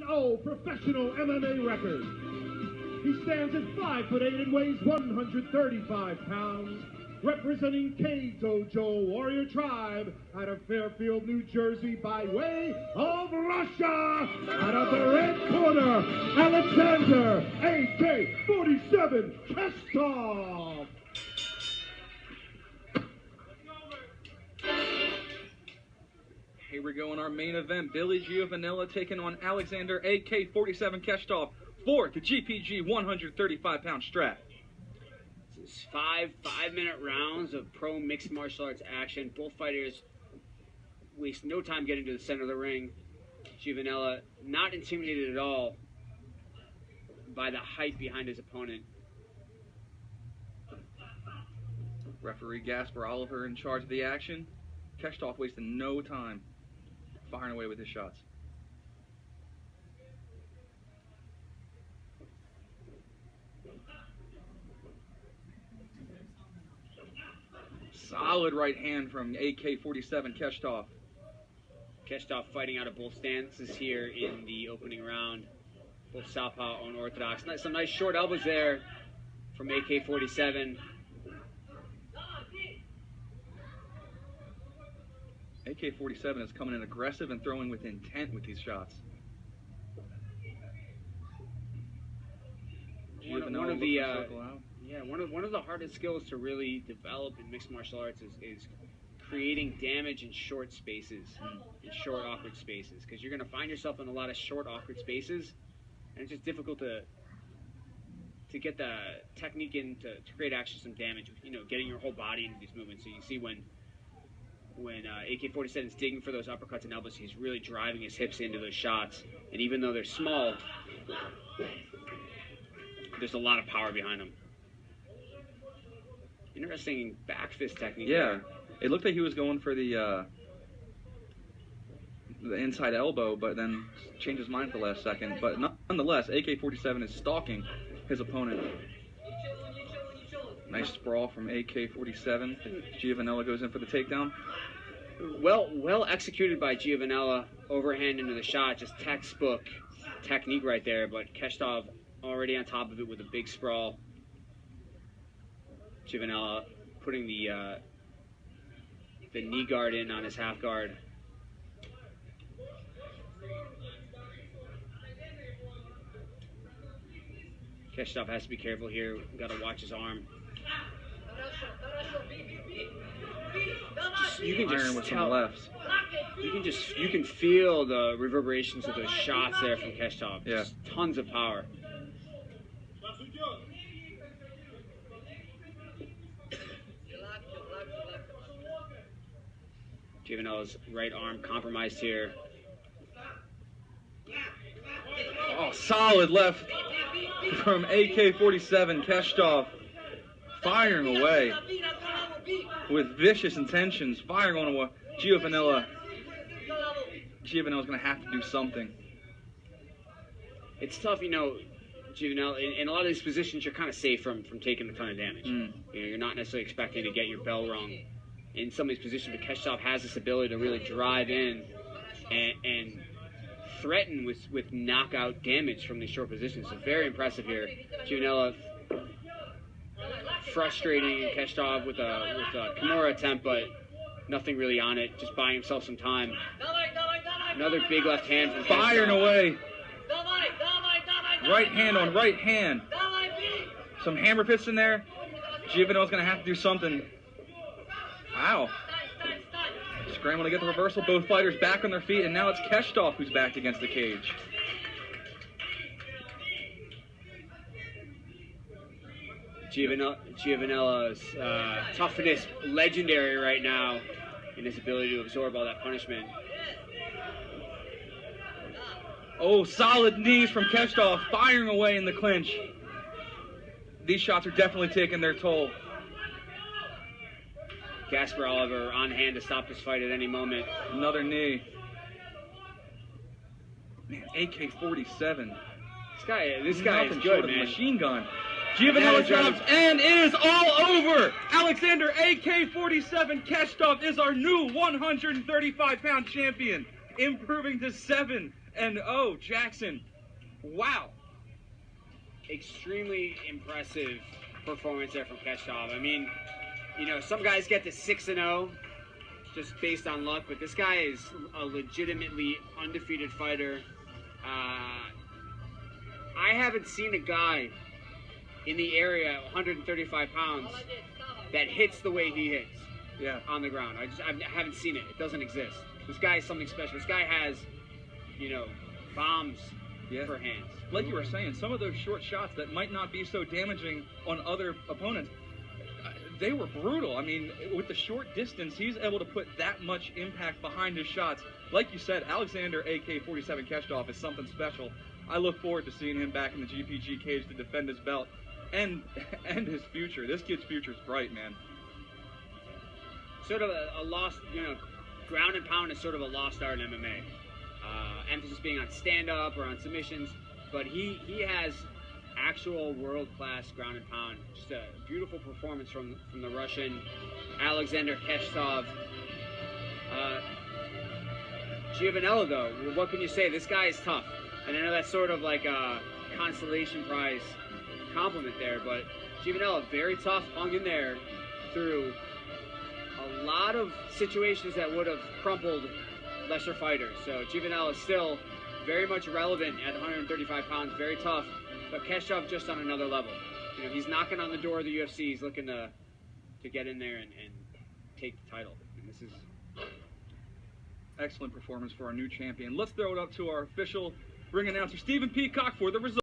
7-0 professional MMA record. He stands at 5'8" and weighs 135 pounds. Representing K-Dojo Warrior Tribe out of Fairfield, New Jersey, by way of Russia. Out of the red corner, Alexander AK47 Keshtov. Here we go in our main event. Billy Giovanella taking on Alexander AK47 Keshtov for the GPG 135-pound strap. It's five-minute rounds of pro mixed martial arts action. Both fighters waste no time getting to the center of the ring. Giovanella not intimidated at all by the height behind his opponent. Referee Gasper Oliver in charge of the action. Keshtov wasting no time firing away with his shots. Solid right hand from AK47 Keshtov. Keshtov fighting out of both stances here in the opening round. Both southpaw, unorthodox. Some nice short elbows there from AK47. AK47 is coming in aggressive and throwing with intent with these shots. One of the hardest skills to really develop in mixed martial arts is creating damage in short spaces, in short awkward spaces, because you're going to find yourself in a lot of short awkward spaces, and it's just difficult to get the technique in to create actually some damage. You know, getting your whole body into these movements. So you see when AK47 is digging for those uppercuts and elbows, he's really driving his hips into those shots, and even though they're small, there's a lot of power behind them. Interesting back fist technique. Yeah, there. It looked like he was going for the inside elbow, but then changed his mind for the last second. But nonetheless, AK47 is stalking his opponent. Nice sprawl from AK47. Giovanella goes in for the takedown. Well executed by Giovanella. Overhand into the shot, just textbook technique right there. But Keshtov already on top of it with a big sprawl. Giovanella putting the knee guard in on his half guard. Keshtov has to be careful here. Got to watch his arm. You can just tell. Lefts. You can feel the reverberations of those shots there from Keshtov. Yeah. Just tons of power. Giovanella's right arm compromised here. Oh, solid left from AK47 Keshtov, firing away with vicious intentions, firing on away. Giovanella. Giovanella's going to have to do something. It's tough, you know, Giovanella, in a lot of these positions, you're kind of safe from taking a ton of damage. You know, you're not necessarily expecting to get your bell rung in some of these positions, but Keshtov has this ability to really drive in and threaten with knockout damage from these short positions. So very impressive here. Giovanella frustrating Keshtov with a Kimura attempt, but nothing really on it, just buying himself some time. Another big left hand from firing Keshtov. Away. Right hand on right hand. Some hammer fists in there. Giovanella's going to have to do something. Wow. Scrambling to get the reversal. Both fighters back on their feet, and now it's Keshtov who's back against the cage. Giovanella's toughness legendary right now in his ability to absorb all that punishment. Oh, solid knees from Keshtov, firing away in the clinch. These shots are definitely taking their toll. Gasper Oliver on hand to stop this fight at any moment. Another knee. Man, AK47. This guy is good, man. Machine gun. Giovanella drops and is all over. Alexander AK47 Keshtov is our new 135-pound champion, improving to 7 And oh, Jackson, wow. Extremely impressive performance there from Keshtov. I mean, you know, some guys get to 6-0 just based on luck, but this guy is a legitimately undefeated fighter. I haven't seen a guy in the area, 135 pounds, that hits the way he hits. Yeah. On the ground. I haven't seen it. It doesn't exist. This guy is something special. This guy has, you know, bombs for hands. Like you were saying, some of those short shots that might not be so damaging on other opponents, they were brutal. I mean, with the short distance, he's able to put that much impact behind his shots. Like you said, Alexander AK47 Keshtov is something special. I look forward to seeing him back in the GPG cage to defend his belt and his future. This kid's future is bright, man. Sort of a lost, you know, ground and pound is sort of a lost art in MMA. Emphasis being on stand-up or on submissions, but he has actual world-class ground and pound. Just a beautiful performance from the Russian Alexander Keshtov. Giovanella, though, what can you say? This guy is tough, and I know that's sort of like a consolation prize compliment there, but Giovanella, very tough, hung in there through a lot of situations that would have crumpled lesser fighters. So Giovanella is still very much relevant at 135 pounds, very tough, but Keshtov just on another level. You know, he's knocking on the door of the UFC. He's looking to get in there and take the title. And this is excellent performance for our new champion. Let's throw it up to our official ring announcer, Stephen Peacock, for the results.